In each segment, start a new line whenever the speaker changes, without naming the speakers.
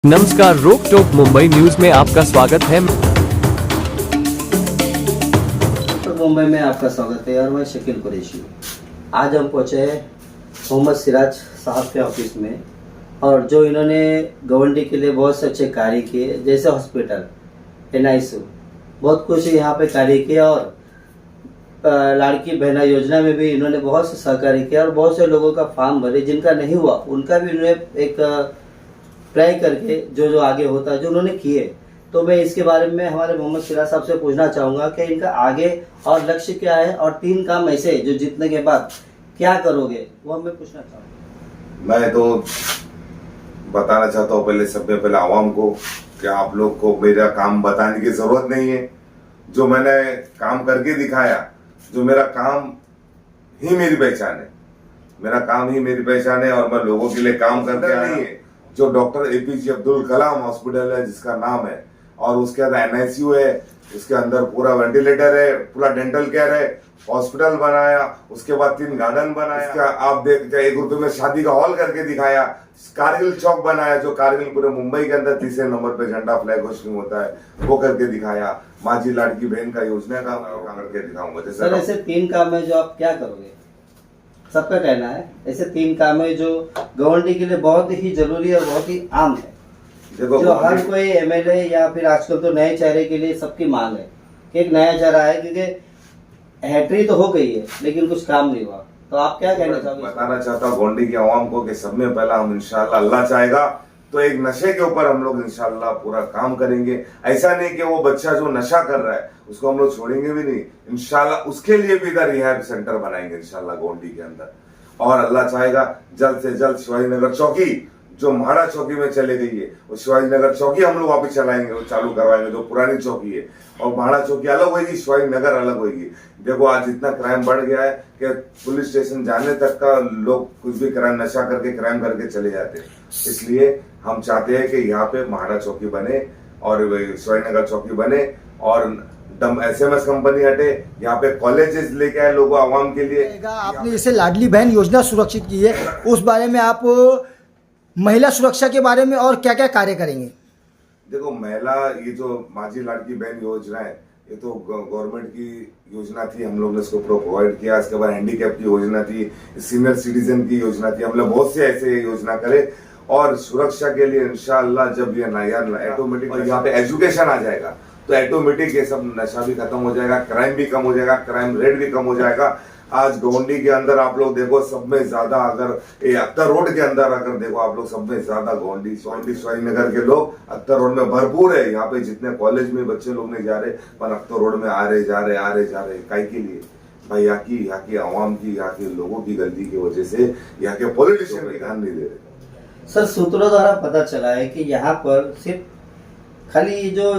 नमस्कार, रोक टोक मुंबई न्यूज में आपका स्वागत है।
तो मुंबई में आपका स्वागत है और मैं शकील कुरैशी। आज हम पहुंचे हैं मोहम्मद सिराज साहब के ऑफिस में, और जो इन्होंने गवर्नमेंट के लिए बहुत से अच्छे कार्य किए, जैसे हॉस्पिटल, NICU, बहुत कुछ यहाँ पे कार्य किया। और लाड़की बहना योजना में भी इन्होंने बहुत से सहकार्य किया और बहुत से लोगों का फॉर्म भरे, जिनका नहीं हुआ उनका भी इन्होंने एक ट्राई करके जो आगे होता है जो उन्होंने किए। तो मैं इसके बारे में हमारे मोहम्मद सिराज साहब से पूछना चाहूँगा कि इनका आगे और लक्ष्य क्या है, और 3 काम ऐसे जो जीतने के बाद क्या करोगे, वो मैं पूछना चाहूँगा।
मैं तो बताना चाहता हूँ पहले आवाम को कि आप लोग को मेरा काम बताने की जरूरत नहीं है। जो मैंने काम करके दिखाया, जो मेरा काम ही मेरी पहचान है, मेरा काम ही मेरी पहचान है, और मैं लोगों के लिए काम करके नहीं है। जो doctor APJ Abdul Kalam hospital है जिसका नाम है, और उसके अंदर NICU है, उसके अंदर पूरा वेंटिलेटर है, पूरा डेंटल केयर है, हॉस्पिटल बनाया, उसके बाद 3 गार्डन बनाया, आप देखते 1 रुपए में शादी का हॉल करके दिखाया, कारगिल चौक बनाया, जो कारगिल पूरे मुंबई के अंदर 3रे नंबर पे झंडा फ्लैग होस्टिंग होता है, वो करके दिखाया। माझी लाड़की बहन का योजना का करके दिखाऊंगा।
सर, ऐसे 3 काम है जो आप क्या करोगे? सबका कहना है ऐसे 3 काम है जो गवर्नमेंट के लिए बहुत ही जरूरी और बहुत ही आम है, जो हर कोई MLA या फिर आजकल तो नए चेहरे के लिए सबकी मांग है कि एक नया चेहरा है, क्योंकि हैट्री तो हो गई है लेकिन कुछ काम नहीं हुआ। तो आप क्या कहना चाहोगे?
बताना चाहता हूँ गोंडी की आवाम को कि सब में पहला हम इंशाल्लाह, अल्लाह चाहेगा तो एक नशे के ऊपर हम लोग इंशाल्लाह पूरा काम करेंगे। ऐसा नहीं कि वो बच्चा जो नशा कर रहा है उसको हम लोग छोड़ेंगे भी नहीं, इंशाल्लाह उसके लिए भी इधर रिहैब सेंटर बनाएंगे इंशाल्लाह गोंडी के अंदर। और अल्लाह चाहेगा जल्द से जल्द शिवाजी नगर चौकी जो म्हाड़ा चौकी में चले गई है, वो शिवाजी नगर चौकी हम लोग वापस चलाएंगे, वो चालू करवाएंगे, जो पुरानी चौकी है। और म्हाड़ा चौकी अलग होगी, शिवाजी नगर अलग होगी। देखो आज इतना क्राइम बढ़ गया है कि पुलिस स्टेशन जाने तक का लोग कुछ भी क्राइम, नशा करके क्राइम करके चले जाते हैं। इसलिए हम चाहते हैं कि यहाँ पे म्हाड़ा चौकी बने और शिवाजी नगर चौकी बने, और SMS कंपनी हटे, यहाँ पे कॉलेजेस लेके आए लोगों आवाम के लिए।
आपने जैसे लाडली बहन योजना सुरक्षित की है, उस बारे में आप महिला सुरक्षा के बारे में और क्या क्या कार्य करेंगे?
देखो महिला, ये जो माझी लाड़की बहन योजना है, ये तो गवर्नमेंट की योजना थी, हम लोग ने इसको प्रोवाइड किया। इसके बाद हैंडीकैप की योजना थी, सीनियर सिटीजन की योजना थी, हम लोग बहुत से ऐसे योजना करे। और सुरक्षा के लिए इंशाअल्लाह जब ये नया ऑटोमेटिक यहाँ पे एजुकेशन आ जाएगा तो ऑटोमेटिक ये सब नशा भी खत्म हो जाएगा, क्राइम भी कम हो जाएगा, क्राइम रेट भी कम हो जाएगा। आज गोंडी के अंदर आप लोग देखो सब में ज्यादा, अगर अख्तर रोड के अंदर अगर देखो आप लोग, सब में ज्यादा गोंडी शिवाजी नगर के लोग अख्तर रोड में भरपूर है। यहाँ पे जितने कॉलेज में बच्चे लोग नहीं जा रहे, पर अख्तर रोड में आ रहे जा रहे काई के लिए? भाई यहाँ की आवाम की, यहाँ के लोगों की गलती की वजह से यहाँ के पॉलिटिशियन ध्यान नहीं दे रहे।
सर, सूत्रों द्वारा पता चला है कि यहाँ पर सिर्फ खाली जो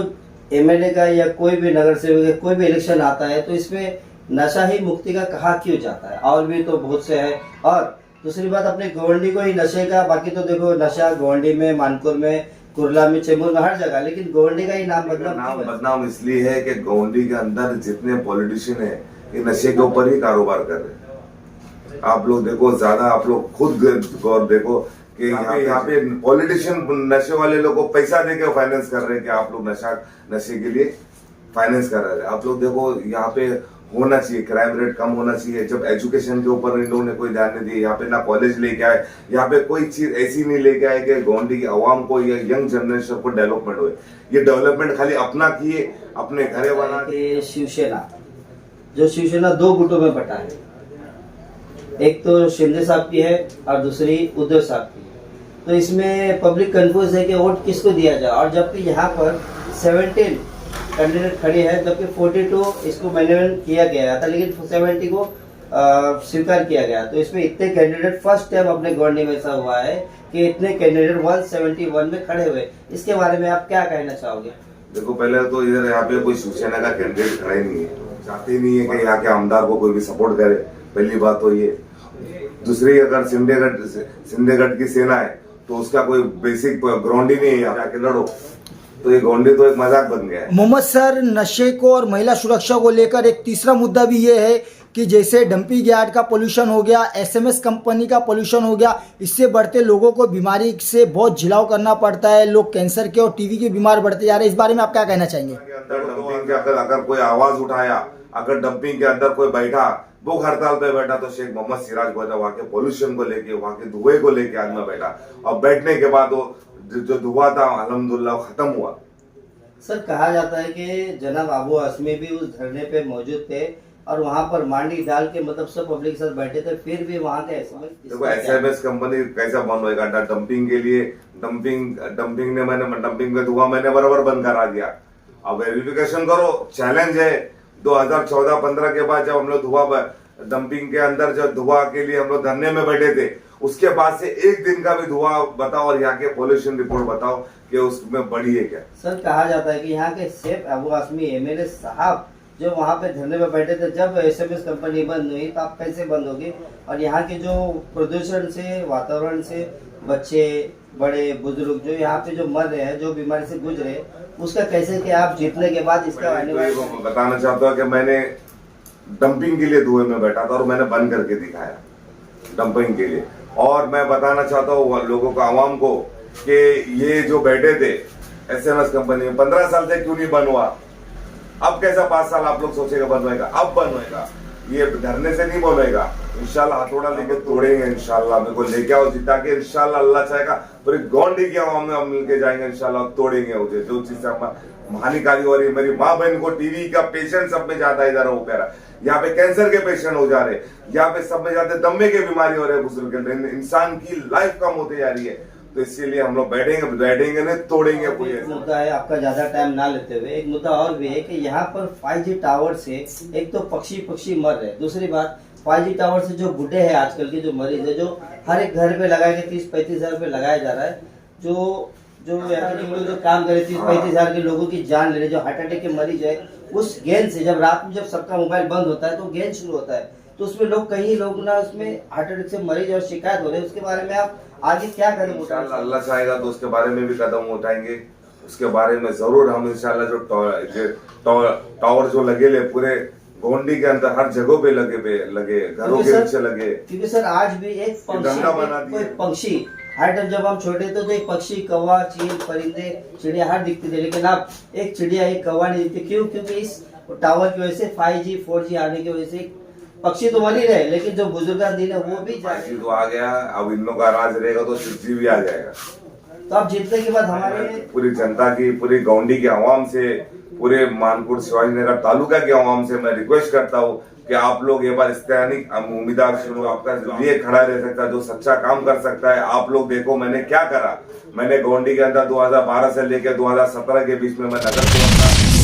MLA का या कोई भी नगर सेवक या कोई भी इलेक्शन आता है तो इसमें नशा ही मुक्ति का कहा क्यों जाता है, और भी तो बहुत से है। और दूसरी बात, अपने गोंडी को ही नशे का, बाकी तो देखो नशा गोंडी में, मानपुर में, कुर्ला में, चेंबूर में, हर जगह, लेकिन गोंडी का ही नाम
बदनाम इसलिए है कि गोंडी के अंदर जितने पॉलिटिशियन है ये नशे के ऊपर ही कारोबार कर रहे हैं। आप लोग देखो, ज्यादा आप लोग खुद गौर देखो कि यहाँ पे पॉलिटिशियन नशे वाले लोग को पैसा देके फाइनेंस कर रहे हैं कि आप लोग नशे के लिए फाइनेंस कर रहे हैं। आप लोग देखो यहाँ पे होना चाहिए, क्राइम रेट कम होना चाहिए। जब एजुकेशन के ऊपर इन लोगों ने कोई ध्यान नहीं दिया, यहाँ पे ना कॉलेज लेके आए, यहाँ पे कोई चीज ऐसी नहीं लेके आए कि गोंडी की आवाम को या यंग जनरेशन को डेवलपमेंट हुए। ये डेवलपमेंट खाली अपना किए, अपने घरे बना के।
शिवसेना 2 गुटों में बटा है, एक तो शिंदे साहब की है और दूसरी उद्धव साहब की। तो इसमें पब्लिक कंफ्यूज है कि वोट किसको दिया जाए, और जबकि यहाँ पर 17 कैंडिडेट खड़े हैं, जबकि 42 इसको मैनेजमेंट किया गया था, लेकिन 70 को स्वीकार किया गया। तो इसमें इतने कैंडिडेट फर्स्ट टाइम अपने गवर्नमेंट में ऐसा हुआ है कि इतने कैंडिडेट 171 में खड़े हुए। इसके बारे में आप क्या कहना चाहोगे?
देखो, पहले तो इधर यहाँ पे कोई शिवसेना का कैंडिडेट खड़ा ही नहीं है, चाहते ही नहीं है कि यहाँ के आमदार को कोई भी सपोर्ट करे। पहली बात तो ये। दूसरी, अगर सिंधेगढ़ की सेना है तो उसका कोई बेसिक ग्राउंड ही नहीं है, यहाँ के लड़ो। तो ये गोंडी तो एक मजाक बन गया है।
मोहम्मद सर, नशे को और महिला सुरक्षा को लेकर एक तीसरा मुद्दा भी ये है कि जैसे डंपिंग यार्ड का पोल्यूशन हो गया, एसएमएस कंपनी का पोल्यूशन हो गया, इससे बढ़ते लोगों को बीमारी से बहुत झिलाव करना पड़ता है, लोग कैंसर के और टीबी के बीमार बढ़ते जा रहे हैं। इस बारे में आप क्या कहना चाहेंगे?
के अंदर डंपिंग के अगर कोई आवाज उठाया, अगर डंपिंग के अंदर कोई बैठा, भूख हड़ताल पे बैठा, तो शेख मोहम्मद सिराज बैठा वहाँ के पोल्यूशन को लेके, वहाँ के धुएं को लेके आज मैं बैठा, और बैठने के बाद वो जो धुआं था अल्हम्दुलिल्लाह खत्म हुआ।
सर कहा जाता है कि जनाब अबू आसमी भी उस धरने पे मौजूद थे और वहाँ पर मांडी डाल के मतलब सब पब्लिक साथ बैठे थे, फिर भी वहाँ के
देखो एसएमएस कंपनी कैसा बंद होएगा डंपिंग के लिए? डंपिंग ने डंपिंग का धुआं मैंने बराबर बंद करा दिया। अब वेरिफिकेशन करो, चैलेंज है। 2014-15 के बाद जब हम लोग धुआं डंपिंग के अंदर जब धुआं के लिए हम लोग धरने में बैठे थे, उसके बाद से एक दिन का भी धुआं बताओ और यहाँ के पॉल्यूशन रिपोर्ट बताओ कि उसमें बढ़ी है क्या?
सर कहा जाता है कि यहाँ के शेख अबू आसमी एमएलए साहब जो वहाँ पे धरने में बैठे थे, जब एसएमएस कंपनी बंद हुई तो आप कैसे बंद होगी? और यहाँ के जो प्रदूषण से, वातावरण से बच्चे, बड़े बुजुर्ग जो यहाँ पे जो मर रहे हैं, जो बीमारी से गुजर रहे हैं, उसका कैसे कि आप जीतने के बाद इसका
बताना चाहता हूँ कि मैंने डंपिंग के लिए धुएं में बैठा था और मैंने बंद करके दिखाया डंपिंग के लिए। और मैं बताना चाहता हूँ लोगों को, आवाम को, कि ये जो बैठे थे एसएमएस कंपनी में 15 साल से क्यों नहीं बंद हुआ? अब कैसा 5 साल आप लोग सोचेगा बंद होएगा? अब बंद होएगा, ये धरने से नहीं बंद होएगा। इंशाल्लाह हथौड़ा लेके तोड़ेंगे, इंशाल्लाह मेरे को लेके आओ जिता के, इंशाल्लाह अल्लाह चाहेगा पूरी गोंडी की आवाम में हम मिलके जाएंगे, इंशाल्लाह तोड़ेंगे मुझे जो चीज हानिकारी हो रही है। मेरी माँ बहन को टीवी का पेशेंट सब में ज्यादा इधर हो गया, यहाँ पे कैंसर के पेशेंट हो जा रहे, यहाँ पे सब में ज्यादा दमे के बीमारी हो रहे हैं बुजुर्ग, इंसान की लाइफ कम होती जा रही है। तो इसीलिए हम लोग बैठेंगे नहीं, तोड़ेंगे पूरी।
एक मुद्दा है, आपका ज्यादा टाइम ना लेते हुए, एक मुद्दा और भी है कि यहाँ पर 5G टावर से एक तो पक्षी मर रहे हैं, दूसरी बात 5G टावर से जो बूढ़े हैं आजकल के जो मरीज है, जो हर एक घर पे लगा के 30-35 हजार रुपये लगाया जा रहा है, जो यहाँ के लोग जो काम करे 30-35 हजार के लोगों की जान ले रहे, जो हार्ट अटैक के मरीज है, उस गेंद से जब रात में जब सबका मोबाइल बंद होता है तो गेंद शुरू होता है, तो उसमें कई लोग ना उसमें हार्ट अटैक से मरीज और शिकायत हो रहे हैं। उसके बारे में आप आगे क्या कदम उठाएंगे?
अल्लाह चाहेगा तो उसके बारे में भी कदम उठाएंगे। उसके बारे में जरूर हम इंशाल्लाह जो टावर जो लगे पूरे गोंडी के अंदर हर जगह पे लगे घरों के नीचे लगे,
क्योंकि सर आज भी एक पक्षी हर टाइम जब हम छोटे थे तो एक पक्षी, कौवा, चील, परिंदे, चिड़िया हर दिखती थी, लेकिन अब एक चिड़िया, एक कौवा नहीं दिखती। क्यों? क्योंकि इस टावर की वजह से 5G 4G आने की वजह से पक्षी तो मर ही रहे, लेकिन जो बुजुर्गान दिन है वो भी
तो आ गया। अब इन लोगों का राज रहेगा तो 6G भी आ जाएगा।
तो अब जीतने के बाद हमारे
पूरी जनता की, पूरी गोंडी की आवाम से, पूरे मानपुर शिवाजीनगर तालुका की आवाम से मैं रिक्वेस्ट करता हूँ कि आप लोग ये बार इस्तेहानिक उम्मीदवार शुरू आपका लिए खड़ा रह सकता है, जो सच्चा काम कर सकता है। आप लोग देखो मैंने क्या करा। मैंने गोंडी के अंदर 2012 से लेकर 2017 के बीच में मैं नगर